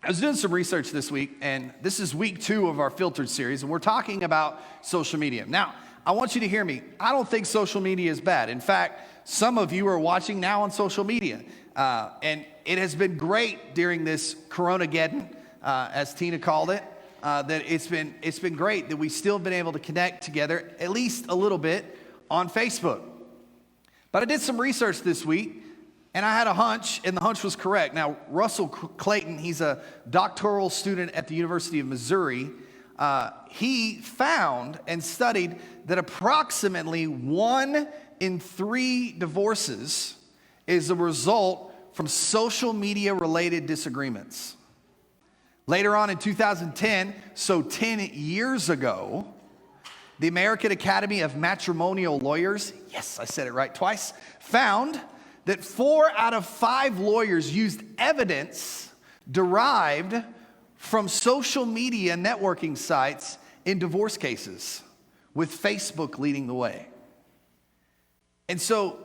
I was doing some research this week, and this is week 2 of our filtered series, and we're talking about social media. Now, I want you to hear me. I don't think social media is bad. In fact, some of you are watching now on social media, and it has been great during this Coronageddon, as Tina called it, that it's been great that we've still been able to connect together, at least a little bit, on Facebook. But I did some research this week, and I had a hunch, and the hunch was correct. Now, Russell Clayton, he's a doctoral student at the University of Missouri. He found and studied that approximately 1 in 3 divorces is a result from social media-related disagreements. Later on in 2010, so 10 years ago, the American Academy of Matrimonial Lawyers, yes, I said it right twice, found that 4 out of 5 lawyers used evidence derived from social media networking sites in divorce cases, with Facebook leading the way. And so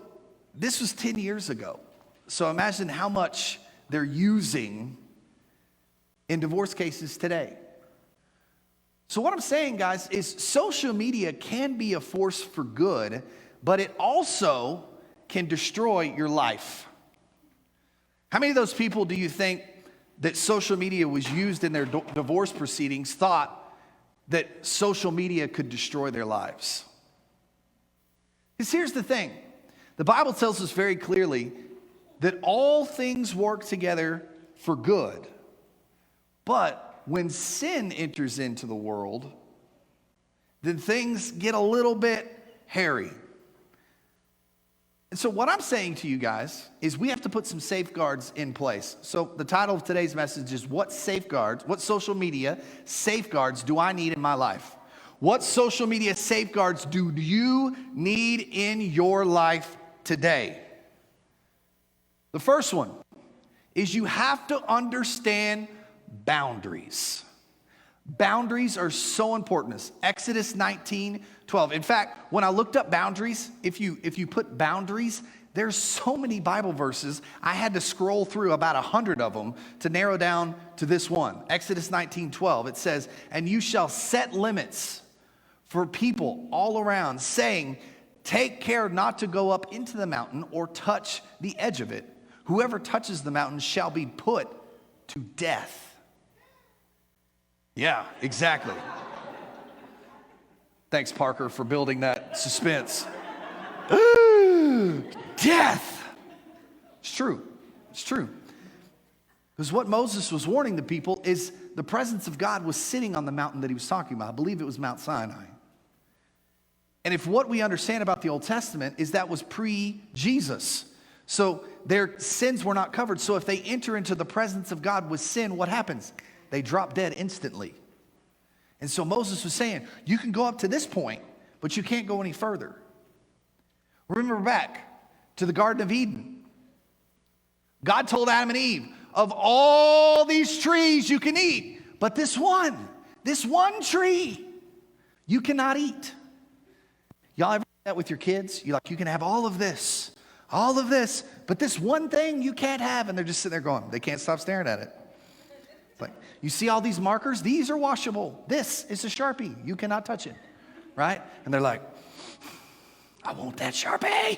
this was 10 years ago. So imagine how much they're using in divorce cases today. So what I'm saying, guys, is social media can be a force for good, but it also can destroy your life. How many of those people do you think that social media was used in their divorce proceedings thought that social media could destroy their lives? Because here's the thing. The Bible tells us very clearly that all things work together for good. But when sin enters into the world, then things get a little bit hairy. And so what I'm saying to you guys is we have to put some safeguards in place. So the title of today's message is what social media safeguards do I need in my life? What social media safeguards do you need in your life today? The first one is you have to understand boundaries. Boundaries are so important. Exodus 19:12. In fact, when I looked up boundaries, if you put boundaries, there's so many Bible verses. I had to scroll through about 100 of them to narrow down to this one. Exodus 19:12. It says, "And you shall set limits for people all around, saying, take care not to go up into the mountain or touch the edge of it. Whoever touches the mountain shall be put to death." Yeah, exactly. Thanks, Parker, for building that suspense. Death. It's true. It's true. Because what Moses was warning the people is the presence of God was sitting on the mountain that he was talking about. I believe it was Mount Sinai. And if what we understand about the Old Testament is that was pre-Jesus. So their sins were not covered. So if they enter into the presence of God with sin, what happens? They drop dead instantly. And so Moses was saying, you can go up to this point, but you can't go any further. Remember back to the Garden of Eden. God told Adam and Eve, of all these trees you can eat, but this one tree, you cannot eat. Y'all ever do that with your kids? You're like, you can have all of this, but this one thing you can't have. And they're just sitting there going, they can't stop staring at it. Like, you see all these markers? These are washable. This is a Sharpie. You cannot touch it, right? And they're like, I want that Sharpie.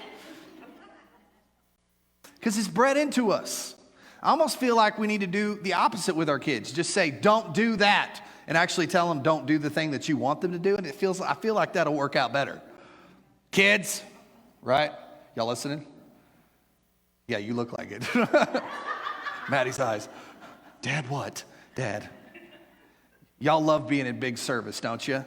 Because it's bred into us. I almost feel like we need to do the opposite with our kids. Just say, don't do that. And actually tell them, don't do the thing that you want them to do. And I feel like that'll work out better. Kids, right? Y'all listening? Yeah, you look like it. Maddie's eyes. Dad, what? Dad. Y'all love being in big service, don't you?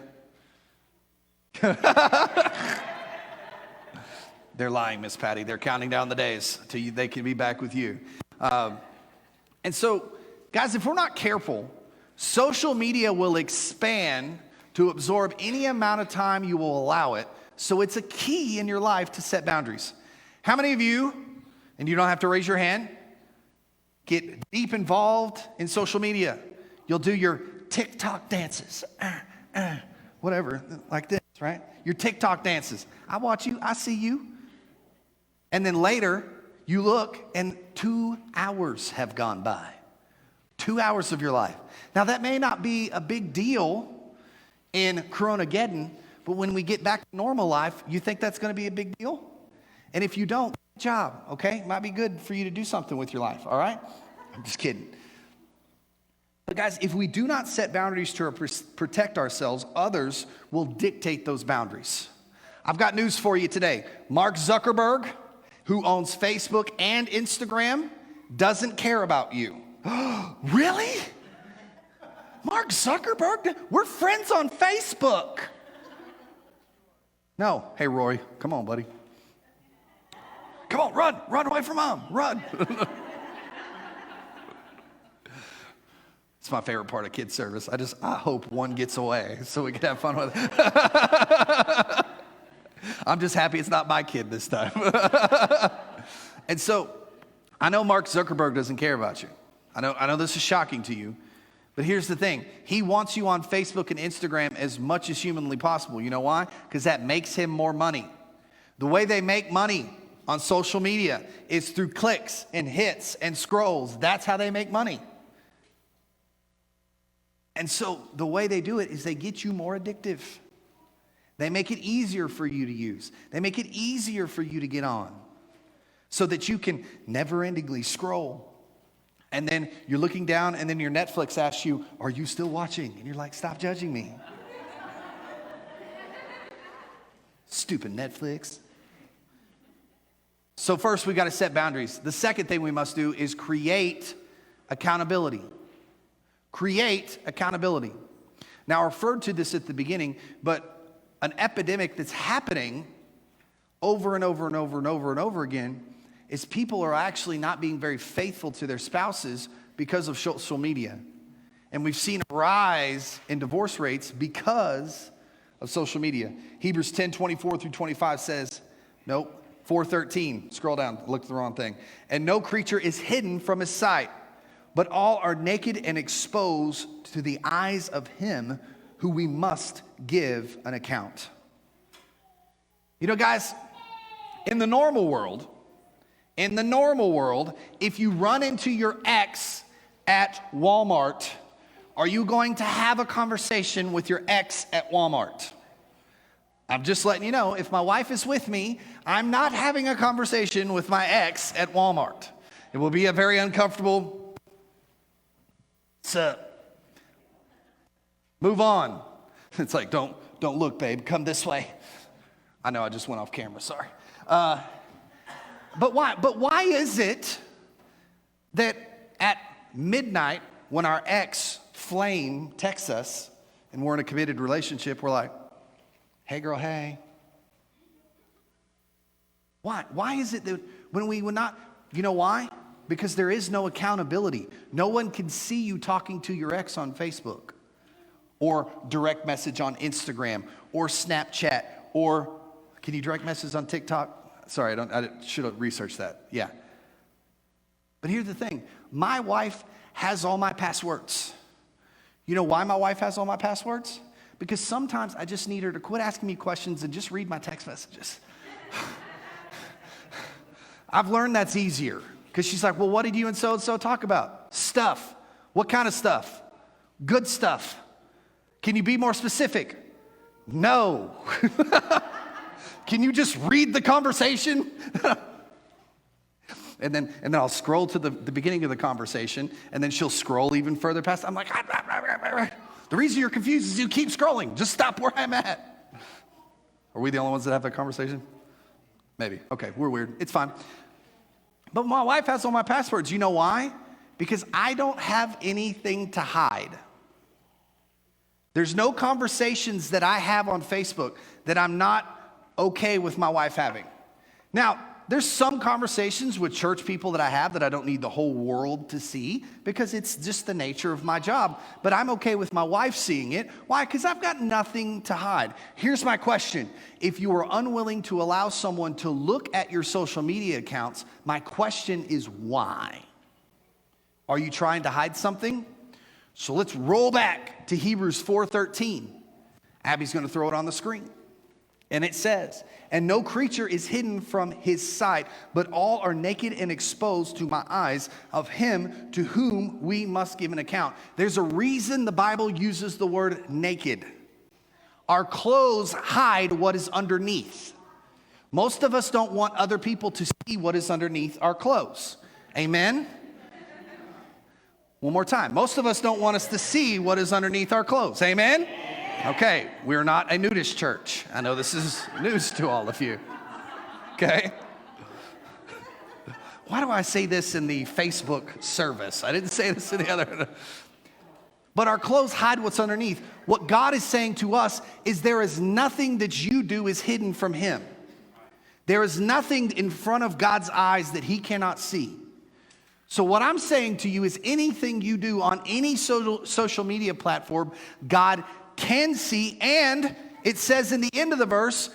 They're lying, Miss Patty. They're counting down the days till they can be back with you. And so, guys, if we're not careful, social media will expand to absorb any amount of time you will allow it. So it's a key in your life to set boundaries. How many of you, and you don't have to raise your hand, get deep involved in social media? You'll do your TikTok dances, whatever, like this, right? Your TikTok dances. I watch you, I see you. And then later, you look and 2 hours have gone by. 2 hours of your life. Now, that may not be a big deal in Coronageddon, but when we get back to normal life, you think that's going to be a big deal? And if you don't, good job, okay? It might be good for you to do something with your life, all right? I'm just kidding. But guys, if we do not set boundaries to protect ourselves, others will dictate those boundaries. I've got news for you today. Mark Zuckerberg, who owns Facebook and Instagram, doesn't care about you. Really? Mark Zuckerberg? We're friends on Facebook. No. Hey, Roy, come on, buddy. Come on, run away from mom, run. It's my favorite part of kids service. I hope one gets away so we can have fun with it. I'm just happy it's not my kid this time. And so I know Mark Zuckerberg doesn't care about you. I know this is shocking to you, but here's the thing. He wants you on Facebook and Instagram as much as humanly possible. You know why? Because that makes him more money. The way they make money on social media is through clicks and hits and scrolls. That's how they make money. And so the way they do it is they get you more addictive. They make it easier for you to use. They make it easier for you to get on so that you can never-endingly scroll. And then you're looking down and then your Netflix asks you, are you still watching? And you're like, stop judging me. Stupid Netflix. So first, we got to set boundaries. The second thing we must do is create accountability. Create accountability. Now, I referred to this at the beginning, but an epidemic that's happening over and over and over and over and over again is people are actually not being very faithful to their spouses because of social media. And we've seen a rise in divorce rates because of social media. Hebrews 10:24 through 25 says, nope, 4:13, scroll down, look at the wrong thing. And no creature is hidden from his sight, but all are naked and exposed to the eyes of him who we must give an account. You know, guys, in the normal world, if you run into your ex at Walmart, are you going to have a conversation with your ex at Walmart? I'm just letting you know, if my wife is with me, I'm not having a conversation with my ex at Walmart. It will be a very uncomfortable, move on. It's like, don't look, babe, come this way. I know I just went off camera, sorry. But why is it that at midnight when our ex flame texts us and we're in a committed relationship, we're like, hey girl, hey. Why is it that when we would not, you know why? Because there is no accountability. No one can see you talking to your ex on Facebook or direct message on Instagram or Snapchat or, can you direct message on TikTok? Sorry, I should have researched that. Yeah. But here's the thing. My wife has all my passwords. You know why my wife has all my passwords? Because sometimes I just need her to quit asking me questions and just read my text messages. I've learned that's easier. Because she's like, well, what did you and so talk about? Stuff. What kind of stuff? Good stuff. Can you be more specific? No. Can you just read the conversation? and then I'll scroll to the beginning of the conversation, and then she'll scroll even further past. I'm like, the reason you're confused is you keep scrolling. Just stop where I'm at. Are we the only ones that have that conversation? Maybe. Okay, we're weird. It's fine. But my wife has all my passwords. You know why? Because I don't have anything to hide. There's no conversations that I have on Facebook that I'm not okay with my wife having. Now, there's some conversations with church people that I have that I don't need the whole world to see because it's just the nature of my job. But I'm okay with my wife seeing it. Why? Because I've got nothing to hide. Here's my question. If you are unwilling to allow someone to look at your social media accounts, my question is why? Are you trying to hide something? So let's roll back to Hebrews 4:13. Abby's going to throw it on the screen. And it says, and no creature is hidden from his sight, but all are naked and exposed to my eyes of him to whom we must give an account. There's a reason the Bible uses the word naked. Our clothes hide what is underneath. Most of us don't want other people to see what is underneath our clothes. Amen? One more time. Most of us don't want us to see what is underneath our clothes. Amen? Okay, we're not a nudist church. I know this is news to all of you. Okay? Why do I say this in the Facebook service? I didn't say this in the other. But our clothes hide what's underneath. What God is saying to us is there is nothing that you do is hidden from him. There is nothing in front of God's eyes that he cannot see. So what I'm saying to you is anything you do on any social media platform, God can see, and it says in the end of the verse,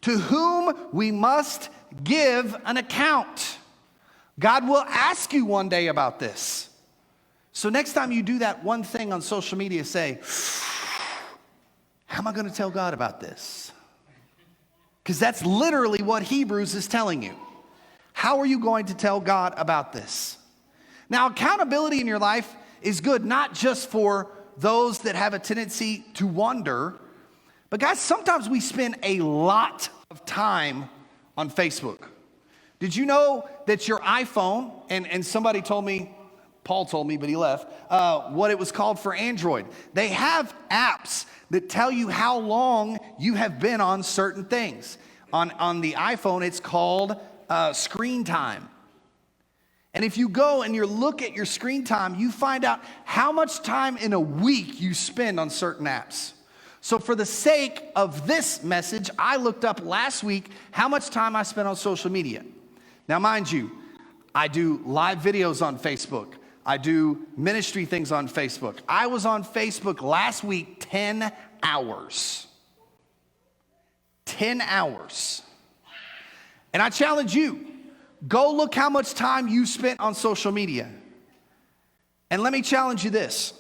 to whom we must give an account. God will ask you one day about this. So next time you do that one thing on social media, say, how am I going to tell God about this? Because that's literally what Hebrews is telling you. How are you going to tell God about this? Now, accountability in your life is good, not just for those that have a tendency to wonder, but guys, sometimes we spend a lot of time on Facebook. Did you know that your iPhone, and somebody told me, Paul told me, but he left, what it was called for Android. They have apps that tell you how long you have been on certain things. On the iPhone, it's called screen time. And if you go and you look at your screen time, you find out how much time in a week you spend on certain apps. So for the sake of this message, I looked up last week how much time I spent on social media. Now, mind you, I do live videos on Facebook. I do ministry things on Facebook. I was on Facebook last week 10 hours. 10 hours. And I challenge you, go look how much time you spent on social media. And let me challenge you this.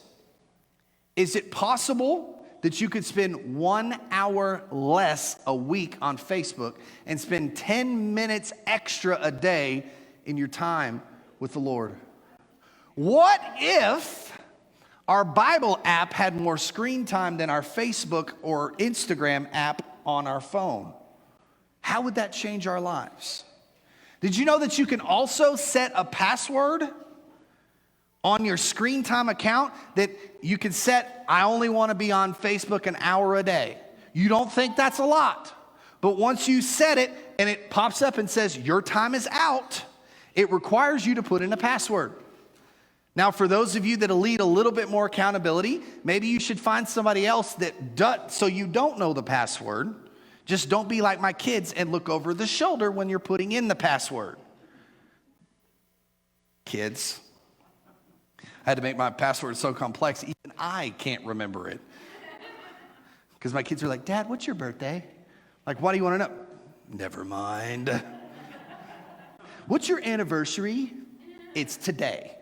Is it possible that you could spend 1 hour less a week on Facebook and spend 10 minutes extra a day in your time with the Lord? What if our Bible app had more screen time than our Facebook or Instagram app on our phone? How would that change our lives? Did you know that you can also set a password on your screen time account that you can set, I only want to be on Facebook an hour a day? You don't think that's a lot, but once you set it and it pops up and says your time is out, it requires you to put in a password. Now, for those of you that lead a little bit more accountability, maybe you should find somebody else that does, so you don't know the password. Just don't be like my kids and look over the shoulder when you're putting in the password. Kids, I had to make my password so complex, even I can't remember it. Because my kids are like, Dad, what's your birthday? Like, why do you want to know? Never mind. What's your anniversary? It's today.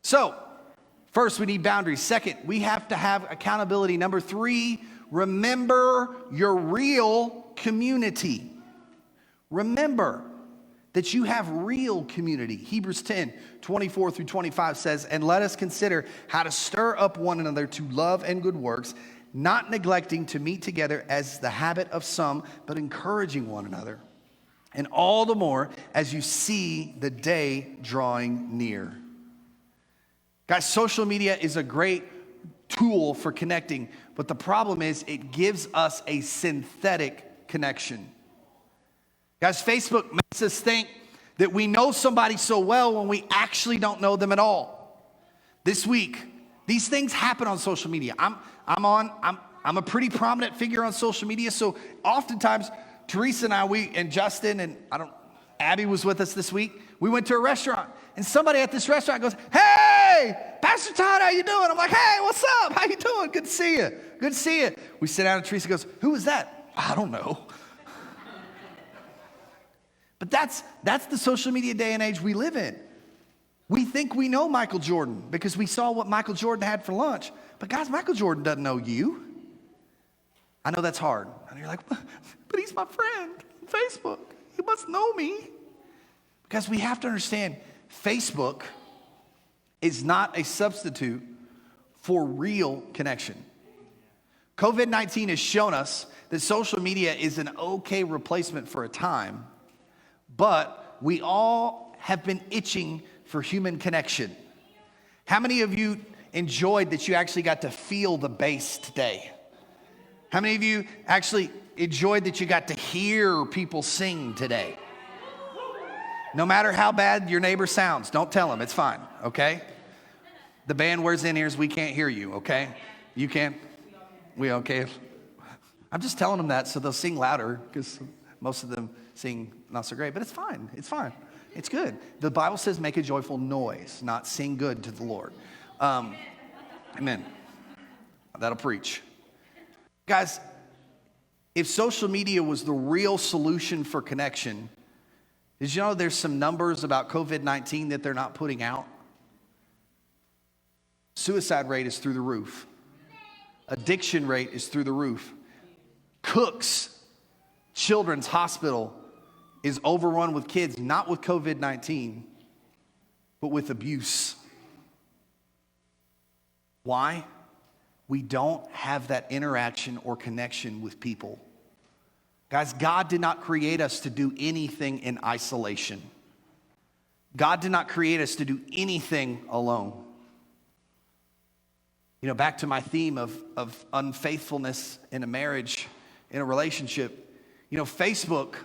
So, first, we need boundaries. Second, we have to have accountability. Number 3, remember your real community. Remember that you have real community. Hebrews 10:24-25 says, and let us consider how to stir up one another to love and good works, not neglecting to meet together as the habit of some, but encouraging one another. And all the more as you see the day drawing near. Guys, social media is a great tool for connecting, but the problem is it gives us a synthetic connection. Guys, Facebook makes us think that we know somebody so well when we actually don't know them at all. This week, these things happen on social media. I'm a pretty prominent figure on social media, so oftentimes Teresa and I, Justin and Abby was with us this week. We went to a restaurant, and somebody at this restaurant goes, "Hey, Pastor Todd, how you doing?" I'm like, "Hey, what's up? How you doing? Good to see you. Good to see you." We sit down, and Teresa goes, "Who was that?" "I don't know." But that's the social media day and age we live in. We think we know Michael Jordan because we saw what Michael Jordan had for lunch. But guys, Michael Jordan doesn't know you. I know that's hard. And you're like, but he's my friend on Facebook. He must know me. Because we have to understand, Facebook is not a substitute for real connection. COVID-19 has shown us that social media is an okay replacement for a time, but we all have been itching for human connection. How many of you enjoyed that you actually got to feel the bass today? How many of you actually enjoyed that you got to hear people sing today? No matter how bad your neighbor sounds, don't tell him, it's fine, okay? The band wears in-ears, we can't hear you, okay? You can't? We okay? I'm just telling them that so they'll sing louder, because most of them sing not so great, but it's fine, it's fine. It's good. The Bible says make a joyful noise, not sing good to the Lord. Amen. That'll preach. Guys, if social media was the real solution for connection, did you know there's some numbers about COVID-19 that they're not putting out? Suicide rate is through the roof. Addiction rate is through the roof. Cook's Children's Hospital is overrun with kids, not with COVID-19, but with abuse. Why? We don't have that interaction or connection with people. Guys, God did not create us to do anything in isolation. God did not create us to do anything alone. You know, back to my theme of unfaithfulness in a marriage, in a relationship. You know, Facebook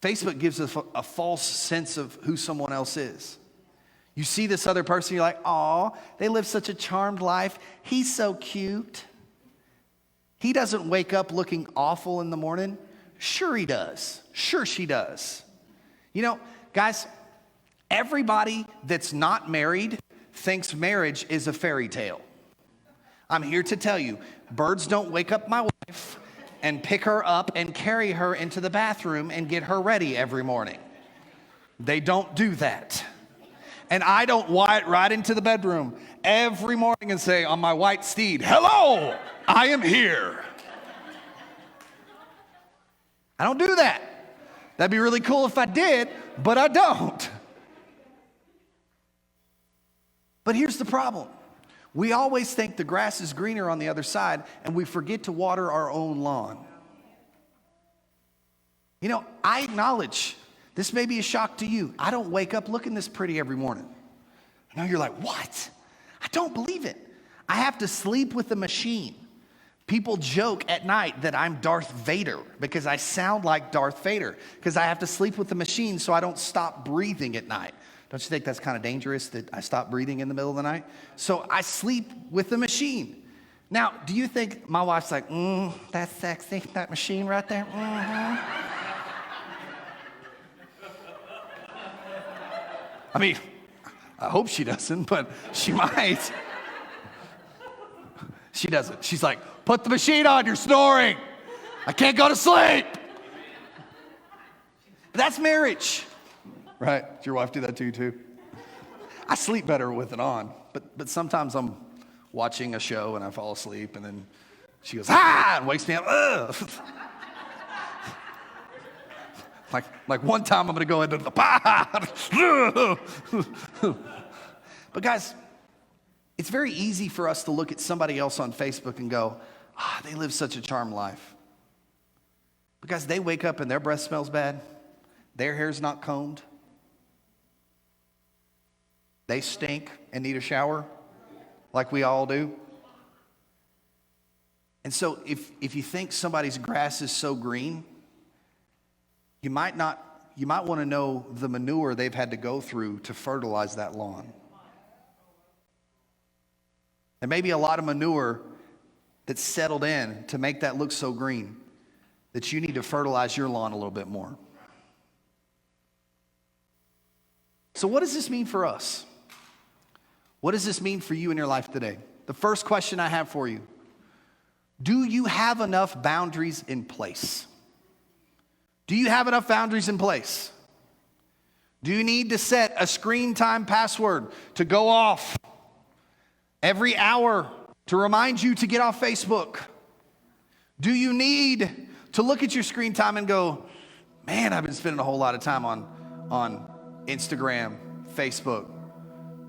gives us a false sense of who someone else is. You see this other person, you're like, "Aw, they live such a charmed life. He's so cute. He doesn't wake up looking awful in the morning." Sure he does. Sure she does. You know, guys, everybody that's not married thinks marriage is a fairy tale. I'm here to tell you, birds don't wake up my wife and pick her up and carry her into the bathroom and get her ready every morning. They don't do that. And I don't ride into the bedroom every morning and say, on my white steed, "Hello, I am here." I don't do that. That'd be really cool if I did, but I don't. But here's the problem. We always think the grass is greener on the other side, and we forget to water our own lawn. You know, I acknowledge this may be a shock to you. I don't wake up looking this pretty every morning. I know you're like, "What? I don't believe it. I have to sleep with a machine." People joke at night that I'm Darth Vader because I sound like Darth Vader because I have to sleep with the machine so I don't stop breathing at night. Don't you think that's kind of dangerous that I stop breathing in the middle of the night? So I sleep with the machine. Now, do you think my wife's like, "That's sexy, that machine right there"? Mm-hmm. I mean, I hope she doesn't, but she might. She doesn't. She's like, "Put the machine on, you're snoring. I can't go to sleep." But that's marriage, right? Does your wife do that to you too? I sleep better with it on, but sometimes I'm watching a show and I fall asleep and then she goes, "Ah!" and wakes me up. Ugh. Like one time I'm going to go into the pot. But guys, it's very easy for us to look at somebody else on Facebook and go, they live such a charmed life. Because they wake up and their breath smells bad. Their hair's not combed. They stink and need a shower like we all do. And so if you think somebody's grass is so green, you might want to know the manure they've had to go through to fertilize that lawn. There may be a lot of manure that's settled in to make that look so green that you need to fertilize your lawn a little bit more. So what does this mean for us? What does this mean for you in your life today? The first question I have for you, do you have enough boundaries in place? Do you have enough boundaries in place? Do you need to set a screen time password to go off every hour to remind you to get off Facebook? Do you need to look at your screen time and go, man, I've been spending a whole lot of time on Instagram, Facebook,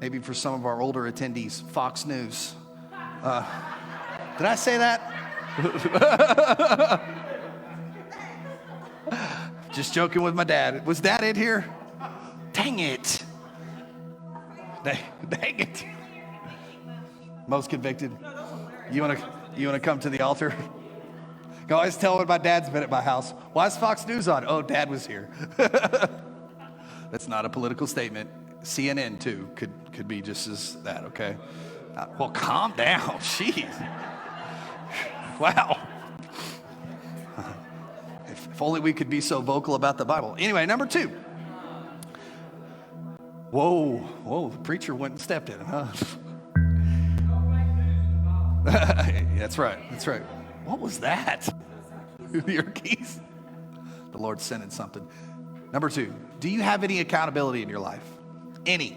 maybe for some of our older attendees, Fox News. Did I say that? Just joking with my dad. Was Dad in here? Dang it. Dang it. Most convicted. You want to come to the altar? I always tell when my dad's been at my house, why is Fox News on? Oh, Dad was here. That's not a political statement. CNN, too, could be just as that, okay? Well, calm down. Jeez. Wow. If only we could be so vocal about the Bible. Anyway, number 2. Whoa, the preacher went and stepped in it, huh? That's right. What was that? Your keys? The Lord's sending something. Number 2, do you have any accountability in your life? Any?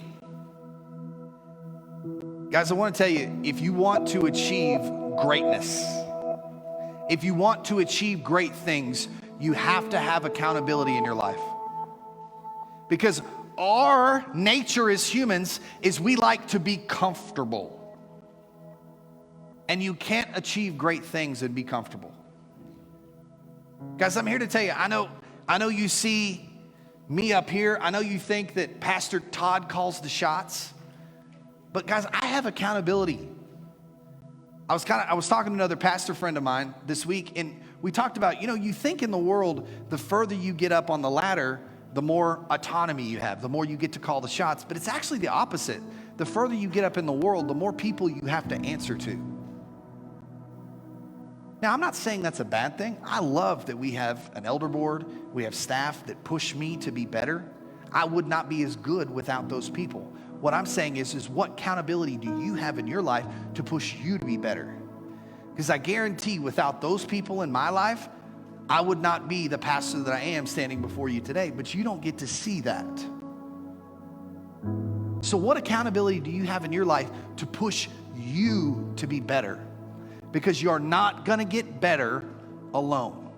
Guys, I want to tell you, if you want to achieve greatness, if you want to achieve great things, you have to have accountability in your life. Because our nature as humans is we like to be comfortable. And you can't achieve great things and be comfortable. Guys, I'm here to tell you, I know you see me up here. I know you think that Pastor Todd calls the shots. But guys, I have accountability. I was talking to another pastor friend of mine this week, and we talked about, you think in the world, the further you get up on the ladder, the more autonomy you have, the more you get to call the shots. But it's actually the opposite. The further you get up in the world, the more people you have to answer to. Now, I'm not saying that's a bad thing. I love that we have an elder board, we have staff that push me to be better. I would not be as good without those people. What I'm saying is what accountability do you have in your life to push you to be better? Because I guarantee without those people in my life, I would not be the pastor that I am standing before you today, but you don't get to see that. So what accountability do you have in your life to push you to be better? Because you're not gonna get better alone.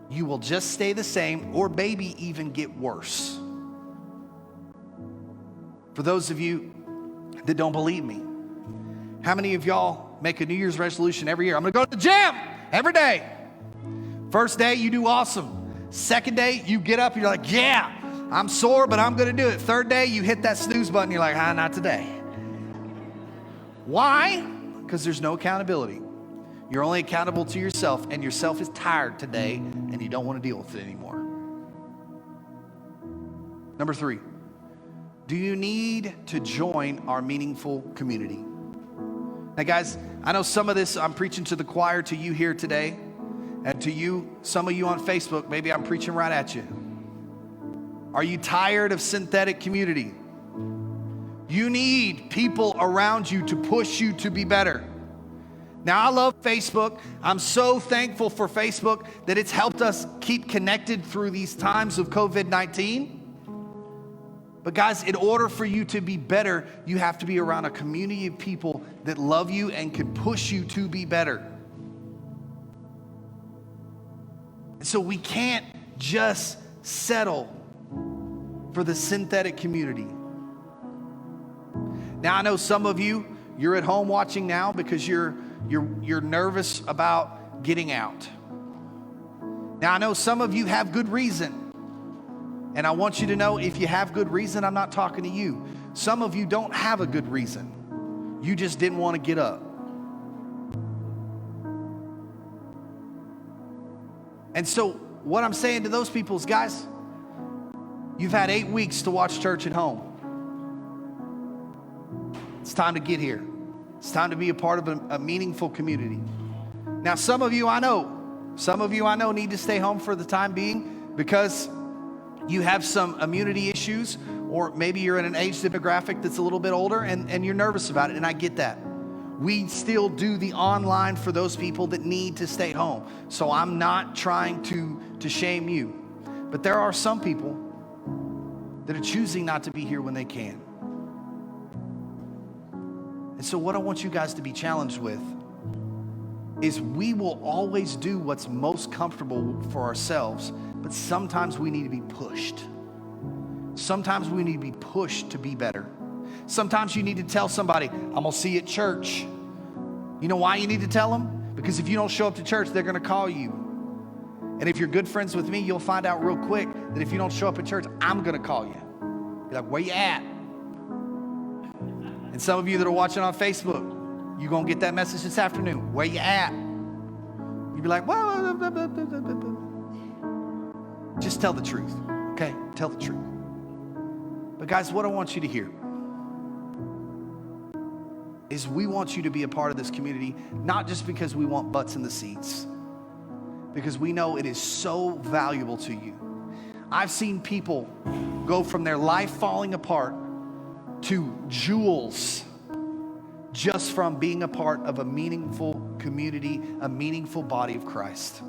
You will just stay the same or maybe even get worse. For those of you that don't believe me, how many of y'all make a New Year's resolution every year? I'm gonna go to the gym every day. First day, you do awesome. Second day, you get up, you're like, yeah, I'm sore, but I'm gonna do it. Third day, you hit that snooze button, you're like, not today. Why? Because there's no accountability. You're only accountable to yourself, and yourself is tired today, and you don't want to deal with it anymore. Number 3, do you need to join our meaningful community? Now, guys, I know some of this I'm preaching to the choir, to you here today, and to you, some of you on Facebook, maybe I'm preaching right at you. Are you tired of synthetic community? You need people around you to push you to be better. Now, I love Facebook. I'm so thankful for Facebook that it's helped us keep connected through these times of COVID-19. But guys, in order for you to be better, you have to be around a community of people that love you and can push you to be better. So we can't just settle for the synthetic community. Now, I know some of you, you're at home watching now because you're nervous about getting out. Now, I know some of you have good reason. And I want you to know, if you have good reason, I'm not talking to you. Some of you don't have a good reason. You just didn't want to get up. And so what I'm saying to those people is, guys, you've had 8 weeks to watch church at home. It's time to get here. It's time to be a part of a meaningful community. Now, some of you I know need to stay home for the time being because you have some immunity issues, or maybe you're in an age demographic that's a little bit older and you're nervous about it, and I get that. We still do the online for those people that need to stay home. So I'm not trying to shame you. But there are some people that are choosing not to be here when they can. And so what I want you guys to be challenged with is we will always do what's most comfortable for ourselves, but sometimes we need to be pushed. Sometimes we need to be pushed to be better. Sometimes you need to tell somebody, I'm gonna see you at church. You know why you need to tell them? Because if you don't show up to church, they're gonna call you. And if you're good friends with me, you'll find out real quick that if you don't show up at church, I'm gonna call you. Be like, where you at? And some of you that are watching on Facebook, you're gonna get that message this afternoon. Where you at? You'll be like, whoa, blah, blah, blah, blah, blah. Just tell the truth, okay? Tell the truth. But guys, what I want you to hear is we want you to be a part of this community, not just because we want butts in the seats, because we know it is so valuable to you. I've seen people go from their life falling apart to jewels just from being a part of a meaningful community, a meaningful body of Christ.